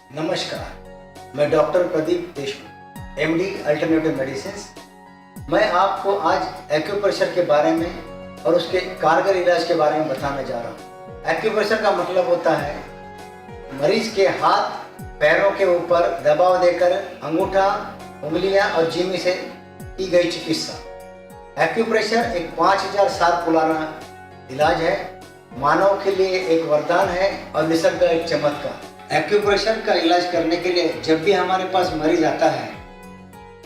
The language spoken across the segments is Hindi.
नमस्कार, मैं doctor Pradeep Deshmukh, MD alternative medicine. मैं आपको आज एक्यूप्रेशर के बारे में और उसके कारगर इलाज के बारे में बताने जा रहा हूँ। एक्यूप्रेशर का मतलब होता है मरीज के हाथ पैरों के ऊपर दबाव देकर अंगूठा, उंगलियां और जीमी से की गई चिकित्सा। एक्यूप्रेशर एक 5000 साल पुराना इलाज है, मानव के लिए एक वरदान है और निसर्ग का एक चमत्कार। एक्यूप्रेशर का इलाज करने के लिए जब भी हमारे पास मरीज आता है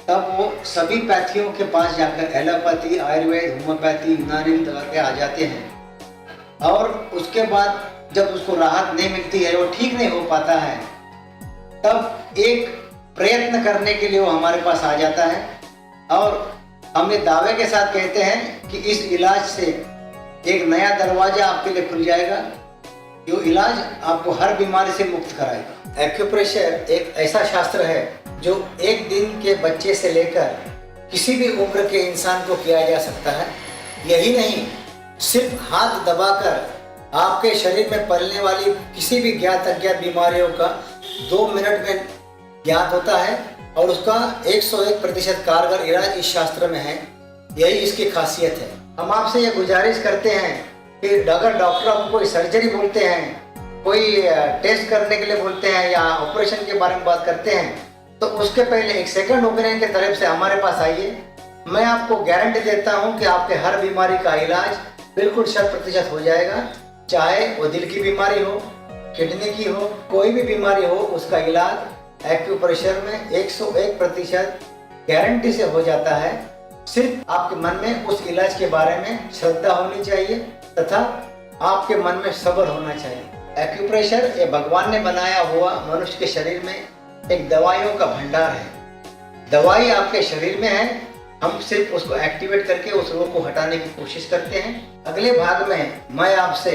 तब वो सभी पैथियों के पास जाकर एलोपैथी, आयुर्वेद, होम्योपैथी, यूनानी दवा के आ जाते हैं और उसके बाद जब उसको राहत नहीं मिलती है, वो ठीक नहीं हो पाता है, तब एक प्रयत्न करने के लिए वो हमारे पास आ जाता है और हम ये दावे के साथ कहते हैं कि इस इलाज से एक नया दरवाजा आपके लिए खुल जाएगा। जो इलाज आपको हर बीमारी से मुक्त कराएगा। एक्यूप्रेशर एक ऐसा शास्त्र है जो एक दिन के बच्चे से लेकर किसी भी उम्र के इंसान को किया जा सकता है। यही नहीं, सिर्फ हाथ दबाकर आपके शरीर में पलने वाली किसी भी ज्ञात अज्ञात बीमारियों का 2 मिनट में ज्ञात होता है और उसका 101% कारगर इलाज इस शास्त्र में है। यही इसकी खासियत है। हम आपसे ये गुजारिश करते हैं कि अगर डॉक्टर आपको कोई सर्जरी बोलते हैं, कोई टेस्ट करने के लिए बोलते हैं या ऑपरेशन के बारे में बात करते हैं, तो उसके पहले एक सेकंड ओपिनियन की तरफ से हमारे पास आइए। मैं आपको गारंटी देता हूं कि आपके हर बीमारी का इलाज बिल्कुल 100% हो जाएगा। चाहे वो दिल की बीमारी हो, किडनी की हो, कोई भी बीमारी हो, उसका इलाज एक्यूप्रेशर में 101% गारंटी से हो जाता है। सिर्फ आपके मन में उस इलाज के बारे में श्रद्धा होनी चाहिए तथा आपके मन में सब्र होना चाहिए। एक्यूप्रेशर ये भगवान ने बनाया हुआ मनुष्य के शरीर में एक दवाइयों का भंडार है। दवाई आपके शरीर में है, हम सिर्फ उसको एक्टिवेट करके उस रोग को हटाने की कोशिश करते हैं। अगले भाग में मैं आपसे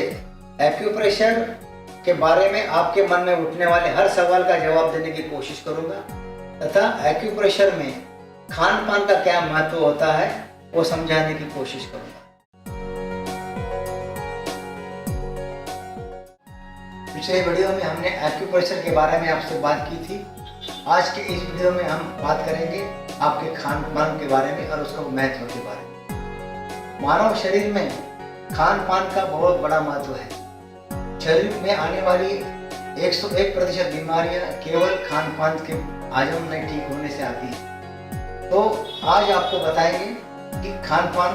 एक्यूप्रेशर के बारे में आपके मन में उठने वाले हर सवाल का जवाब देने की कोशिश करूंगा तथा एक्यूप्रेशर में खान पान का क्या महत्व होता है वो समझाने की कोशिश करूंगा। पिछले वीडियो में हमने एक्यूप्रेशर के बारे में आपसे बात की थी। आज के इस वीडियो में हम बात करेंगे आपके खान पान के बारे में और उसका महत्व के बारे में। मानव शरीर में खान पान का बहुत बड़ा महत्व है। शरीर में आने वाली 101% बीमारियां केवल खान पान के हजम नहीं ठीक होने से आती है। तो आज आपको बताएंगे कि खान पान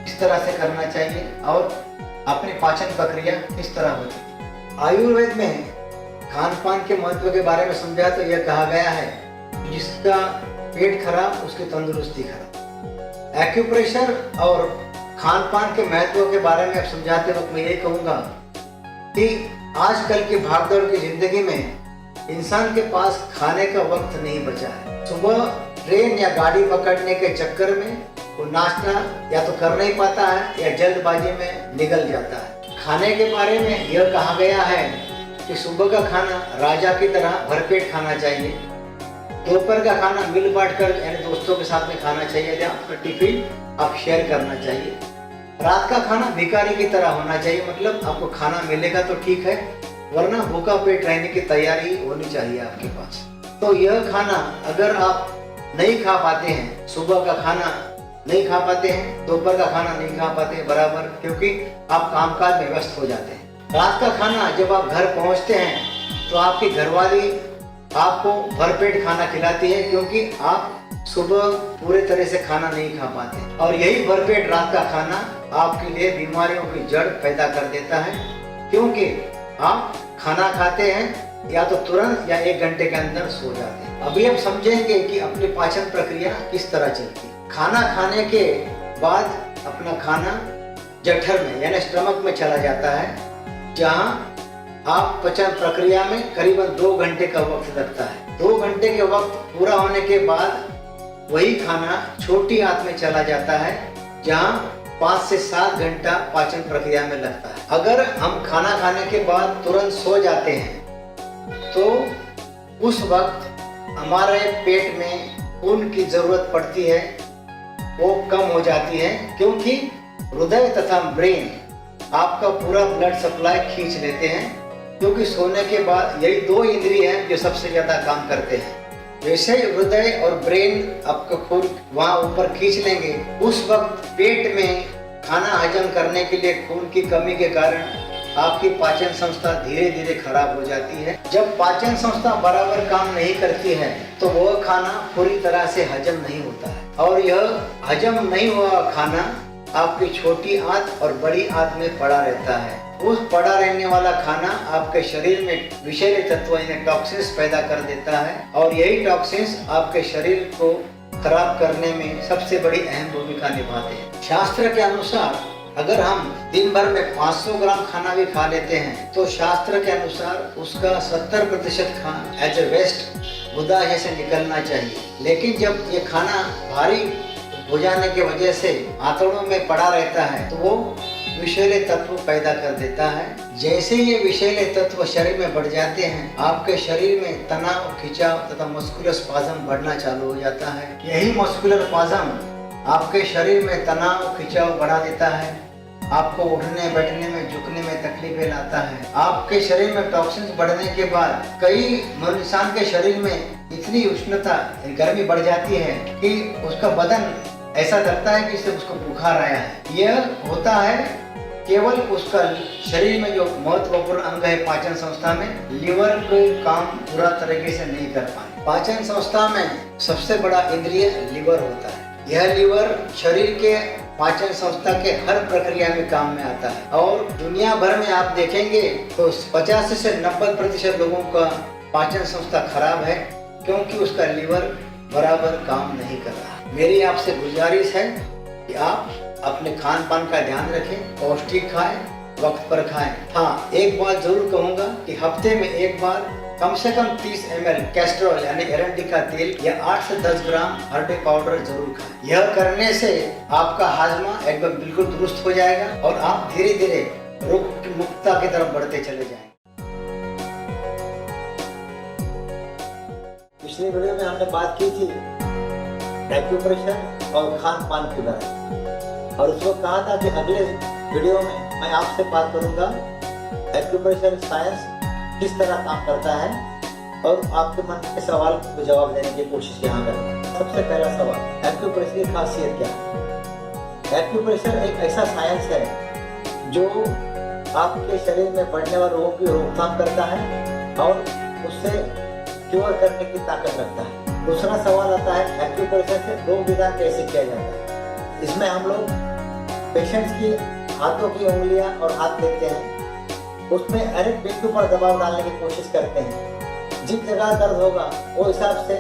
किस तरह से करना चाहिए और अपनी पाचन प्रक्रिया किस तरह होती है। आयुर्वेद में खान पान के महत्व के बारे में समझा तो यह कहा गया है जिसका पेट खराब उसकी तंदुरुस्ती खराब। एक्यूप्रेशर और खान पान के महत्व के बारे में समझाते वक्त मैं ये कहूँगा कि आजकल की भागदौड़ की जिंदगी में इंसान के पास खाने का वक्त नहीं बचा है। सुबह ट्रेन या गाड़ी पकड़ने के चक्कर में वो नाश्ता या तो कर नहीं पाता है या जल्दबाजी में निकल जाता है। खाने के बारे में यह कहा गया है कि सुबह का खाना राजा की तरह भरपेट खाना चाहिए। दोपहर का खाना मिल बांट कर यानी दोस्तों के साथ में खाना चाहिए या आपका टिफिन आप शेयर करना चाहिए। रात का खाना भिखारी की तरह होना चाहिए, मतलब आपको खाना मिलेगा तो ठीक है, वरना भूखा पेट रहने की तैयारी होनी चाहिए आपके पास। तो यह खाना अगर आप नहीं खा पाते हैं, सुबह का खाना नहीं खा पाते हैं, दोपहर का खाना नहीं खा पाते हैं बराबर, क्योंकि आप कामकाज में व्यस्त हो जाते हैं। रात का खाना जब आप घर पहुंचते हैं तो आपकी घरवाली आपको भरपेट खाना खिलाती है, क्योंकि आप सुबह पूरे तरह से खाना नहीं खा पाते। और यही भरपेट रात का खाना आपके लिए बीमारियों की जड़ पैदा कर देता है, क्योंकि आप खाना खाते हैं या तो तुरंत या 1 घंटे के अंदर सो जाते हैं। अभी हम समझेंगे कि अपनी पाचन प्रक्रिया किस तरह चलती है। खाना खाने के बाद अपना खाना जठर में यानी स्टमक में चला जाता है, जहां आप पचन प्रक्रिया में करीबन 2 घंटे का वक्त लगता है। 2 घंटे के वक्त पूरा होने के बाद वही खाना छोटी आंत में चला जाता है, जहां 5 से 7 घंटा पाचन प्रक्रिया में लगता है। अगर हम खाना खाने के बाद तुरंत सो जाते हैं तो उस वक्त हमारे पेट में खून की जरूरत पड़ती है, वो कम हो जाती है, क्योंकि हृदय तथा ब्रेन आपका पूरा ब्लड सप्लाई खींच लेते हैं, क्योंकि सोने के बाद यही 2 इंद्रिय हैं जो सबसे ज्यादा काम करते हैं। जैसे हृदय और ब्रेन आपका खून वहाँ ऊपर खींच लेंगे, उस वक्त पेट में खाना हजम करने के लिए खून की कमी के कारण आपकी पाचन संस्था धीरे धीरे खराब हो जाती है। जब पाचन संस्था बराबर काम नहीं करती है तो वह खाना पूरी तरह से हजम नहीं होता है, और यह हजम नहीं हुआ खाना आपकी छोटी आंत और बड़ी आंत में पड़ा रहता है। उस पड़ा रहने वाला खाना आपके शरीर में विषैले तत्व यानी टॉक्सिन्स पैदा कर देता है, और यही टॉक्सिन्स आपके शरीर को खराब करने में सबसे बड़ी अहम भूमिका निभाते हैं। शास्त्र के अनुसार अगर हम दिन भर में 500 ग्राम खाना भी खा लेते हैं तो शास्त्र के अनुसार उसका 70% खाना एज ए वेस्ट गुदा से निकलना चाहिए। लेकिन जब ये खाना भारी हो जाने की वजह से आंतड़ों में पड़ा रहता है तो वो विषैले तत्व पैदा कर देता है। जैसे ये विषैले तत्व शरीर में बढ़ जाते हैं, आपके शरीर में तनाव, खिंचाव तथा मस्कुलर स्पाज्म बढ़ना चालू हो जाता है। यही मस्कुलर स्पाज्म आपके शरीर में तनाव, खिंचाव बढ़ा देता है, आपको उठने बैठने में, झुकने में तकलीफें लाता है। आपके शरीर में टॉक्सिन्स बढ़ने के बाद कई इंसान के शरीर में इतनी उष्णता, गर्मी बढ़ जाती है कि उसका बदन ऐसा लगता है कि उसको बुखार आया है। यह होता है केवल उसका शरीर में जो महत्वपूर्ण अंग है पाचन संस्था में, लीवर को काम पूरा तरीके से नहीं कर पाए। पाचन संस्था में सबसे बड़ा इंद्रिय लीवर होता है। यह लीवर शरीर के पाचन संस्था के हर प्रक्रिया में काम में आता है, और दुनिया भर में आप देखेंगे तो 50 से 90% लोगों का पाचन संस्था खराब है, क्योंकि उसका लीवर बराबर काम नहीं कर रहा। मेरी आपसे गुजारिश है कि आप अपने खान पान का ध्यान रखें, पौष्टिक खाएं, वक्त पर खाएं। हाँ, एक बात जरूर कहूँगा कि हफ्ते में एक बार कम से कम 30 ml कैस्ट्रोल यानी एरंडी का तेल या 8 से 10 ग्राम हर्बल पाउडर जरूर खाएं। यह करने से आपका हाजमा एकदम बिल्कुल दुरुस्त हो जाएगा और आप धीरे धीरे रोग की मुक्तता की तरफ बढ़ते चले जाएंगे। पिछली वीडियो में हमने बात की थी एक्यूप्रेशर और खान पान के बारे में, और उसको कहा था कि अगले वीडियो में मैं आपसे बात करूंगा एक्यूप्रेशर साइंस किस तरह काम करता है, और आपके मन के सवाल को जवाब देने की कोशिश यहाँ करेंगे। सबसे पहला सवाल, एक्यूप्रेशर की खासियत क्या है? एक्यूप्रेशर एक ऐसा साइंस है जो आपके शरीर में बढ़ने वाले रोगों की रोकथाम करता है और उससे क्योर करने की ताकत रखता है। दूसरा सवाल आता है, एक्यूप्रेशर से रोग निदान कैसे किया जाता है? इसमें हम लोग पेशेंट्स की हाथों की उंगलियां और हाथ लेते हैं, उसमें हर एक बिंदु पर दबाव डालने की कोशिश करते हैं। जिस जगह दर्द होगा वो हिसाब से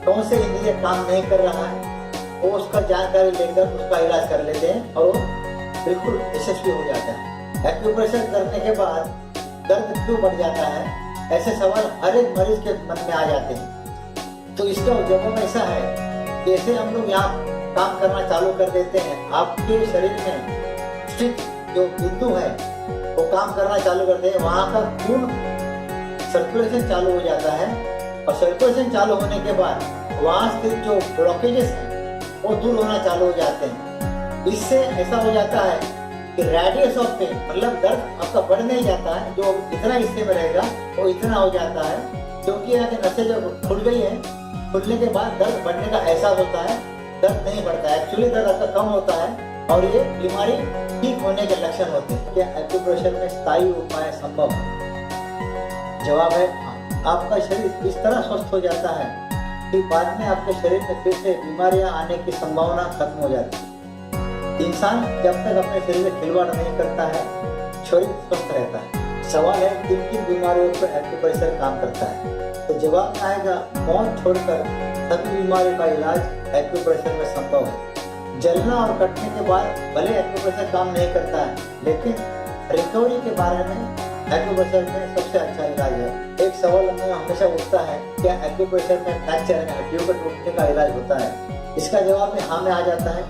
कौन से इंद्रिय काम नहीं कर रहा है वो उसका जानकारी लेकर उसका इलाज कर लेते हैं और वो बिल्कुल यशस्वी हो जाता है। एक्यूप्रेशर करने के बाद दर्द क्यों बढ़ जाता है, ऐसे सवाल हर एक मरीज के मन में आ जाते हैं। तो इसका जवाब ऐसा है, जैसे हम लोग यहाँ काम करना चालू कर देते हैं, आपके शरीर में स्थित जो बिंदु है वो काम करना चालू करते हैं, वहाँ का खून सर्कुलेशन चालू हो जाता है, और सर्कुलेशन चालू होने के बाद वहाँ स्थित जो ब्लॉकेजेस हैं वो दूर होना चालू हो जाते हैं। इससे ऐसा हो जाता है कि रेडियस ऑफ पेन, मतलब दर्द आपका बढ़ नहीं जाता है, जो इतना हिस्से में रहेगा वो इतना हो जाता है, क्योंकि यहाँ की नसें जब खुल गई है, खुलने के बाद दर्द बढ़ने का एहसास होता है, दर्द नहीं बढ़ता है। एक्चुअली दर्द आपका कम होता है और ये बीमारी ठीक होने के लक्षण होते हैं। क्या एक्यूप्रेशर में स्थायी उपाय संभव है? जवाब है हाँ। आपका शरीर इस तरह स्वस्थ हो जाता है कि बाद में आपके शरीर में फिर से बीमारियां आने की संभावना खत्म हो जाती है। इंसान जब तक अपने शरीर में खिलवाड़ नहीं करता है, शरीर स्वस्थ रहता है। सवाल है किन किन बीमारियों पर एक्यूप्रेशर काम करता है? तो जवाब आएगा, मौत छोड़कर सभी बीमारियों का इलाज एक्यूप्रेशर में संभव है। जलना और कटने के बाद भले एक्यूप्रेशर काम नहीं करता है, लेकिन रिकवरी के बारे में एक्यूप्रेशर में सबसे अच्छा इलाज है। एक सवाल हमें हमेशा उठता है, क्या एक्यूप्रेशर में फ्रैक्चर यानी हड्डियों के टूटने का इलाज होता है? इसका जवाब में हाँ में आ जाता है।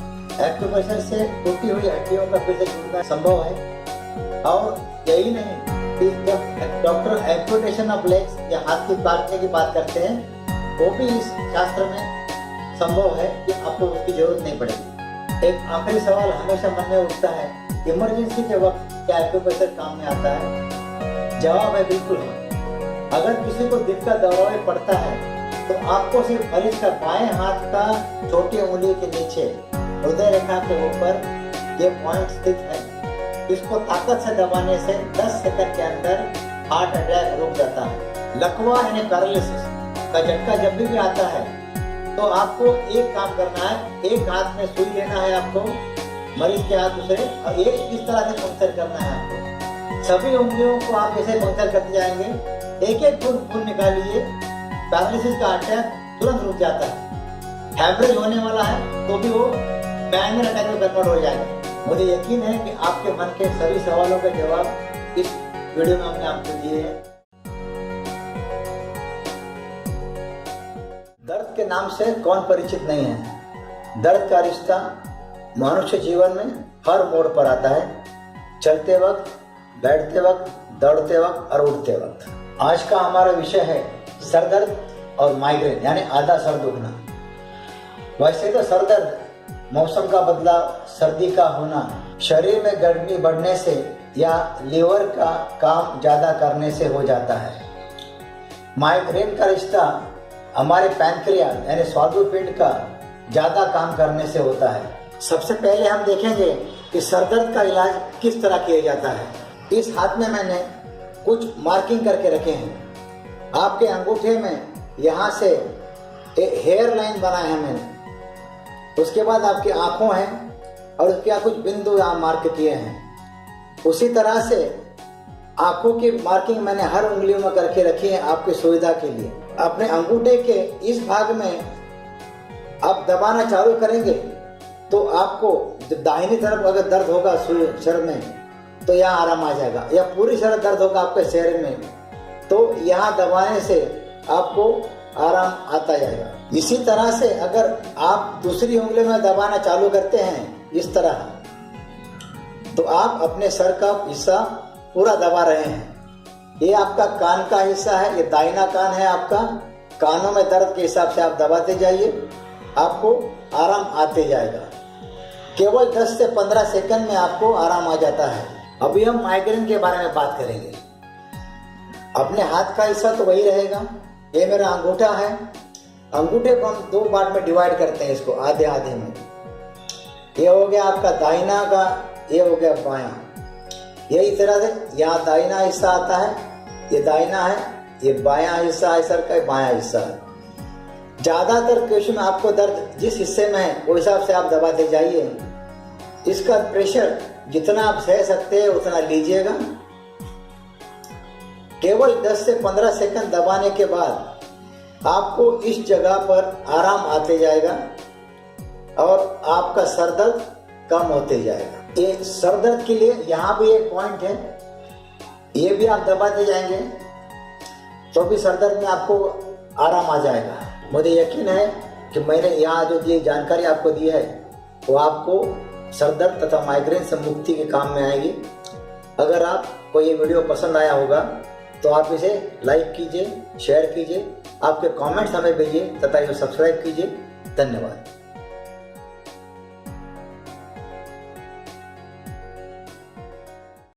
एक्यूप्रेशर से टूटी हुई हड्डियों का फिर से जुड़ना संभव है। और यही नहीं कि जब डॉक्टर एम्पुटेशन ऑफ लेग्स या हाथ की काटने की बात करते हैं, वो भी इस शास्त्र में संभव है कि आपको उसकी जरूरत नहीं पड़ेगी। एक आखिरी सवाल हमेशा मन में उठता है, इमरजेंसी के वक्त क्या एक्यूप्रेशर काम में आता है? जवाब है बिल्कुल हाँ। अगर किसी को दिल का दबाव पड़ता है तो आपको सिर्फ मरीज का बाएं हाथ का छोटी उंगली के नीचे हृदय रेखा के ऊपर ये पॉइंट स्थित है, इसको ताकत से दबाने से 10 सेकंड के अंदर हार्ट अटैक रुक जाता है। लकवा यानी पैरालिसिस का झटका जब भी आता है तो आपको एक काम करना है, एक हाथ में सुई लेना है आपको, मरीज के हाथ दूसरे, और एक इस तरह से पंक्चर करना है आपको। सभी उंगलियों को आप ऐसे पंक्चर करते जाएंगे, एक एक खून निकालिए, पैरालिसिस का अटैक तुरंत रुक जाता है। हैमरेज होने वाला है तो भी वो माइनर अटैक में कन्वर्ट हो जाएगा। मुझे यकीन है कि आपके मन के सभी सवालों के जवाब इस वीडियो में हमने आपको दिए हैं। दर्द के नाम से कौन परिचित नहीं है। दर्द का रिश्ता मनुष्य जीवन में हर मोड़ पर आता है, चलते वक्त, बैठते वक्त, दौड़ते वक्त और उठते वक्त। आज का हमारा विषय है सर दर्द और माइग्रेन यानी आधा सर दुखना। वैसे तो सर दर्द मौसम का बदलाव, सर्दी का होना, शरीर में गर्मी बढ़ने से या लीवर का काम ज्यादा करने से हो जाता है। माइग्रेन का रिश्ता हमारे पैंक्रियास यानी स्वादुपिंड का ज्यादा काम करने से होता है। सबसे पहले हम देखेंगे कि सर दर्द का इलाज किस तरह किया जाता है। इस हाथ में मैंने कुछ मार्किंग करके रखे हैं। आपके अंगूठे में यहाँ से एक हेयर लाइन बनाए हैं मैंने, उसके बाद आपकी आंखों हैं और उसके कुछ बिंदु यहाँ मार्क किए हैं। उसी तरह से आंखों की मार्किंग मैंने हर उंगलियों में करके रखी है आपकी सुविधा के लिए। अपने अंगूठे के इस भाग में आप दबाना चालू करेंगे तो आपको दाहिनी तरफ अगर दर्द होगा सर में तो यहाँ आराम आ जाएगा, या पूरी तरह दर्द होगा आपके शरीर में तो यहाँ दबाने से आपको आराम आता जाएगा। इसी तरह से अगर आप दूसरी उंगली में दबाना चालू करते हैं इस तरह, तो आप अपने सर का हिस्सा पूरा दबा रहे हैं। ये आपका कान का हिस्सा है, ये दाहिना कान है आपका। कानों में दर्द के हिसाब से आप दबाते जाइए, आपको आराम आते जाएगा। केवल 10 से 15 सेकंड में आपको आराम आ जाता है। अभी हम माइग्रेन के बारे में बात करेंगे। अपने हाथ का हिस्सा तो वही रहेगा, ये मेरा अंगूठा है। अंगूठे को हम 2 पार्ट में डिवाइड करते हैं, इसको आधे आधे में। ये हो गया आपका दाहिना का, ये हो गया बायां। यही तरह से यहाँ दाहिना हिस्सा आता है, ये दाहिना है, ये बायां हिस्सा है सर का, बायां हिस्सा है। ज्यादातर केस में आपको दर्द जिस हिस्से में है वो हिसाब से आप दबाते जाइए। इसका प्रेशर जितना आप सह सकते हैं उतना लीजिएगा। केवल 10 से 15 सेकंड दबाने के बाद आपको इस जगह पर आराम आते जाएगा और आपका सर दर्द कम होते जाएगा। ये सर दर्द के लिए यहाँ भी एक पॉइंट है, ये भी आप दबाते जाएंगे तो भी सर दर्द में आपको आराम आ जाएगा। मुझे यकीन है कि मैंने यहाँ जो ये जानकारी आपको दी है वो आपको सर दर्द तथा माइग्रेन से मुक्ति के काम में आएगी। अगर आपको ये वीडियो पसंद आया होगा तो आप इसे लाइक कीजिए, शेयर कीजिए, आपके कमेंट्स हमें भेजिए तथा इसे सब्सक्राइब कीजिए। धन्यवाद।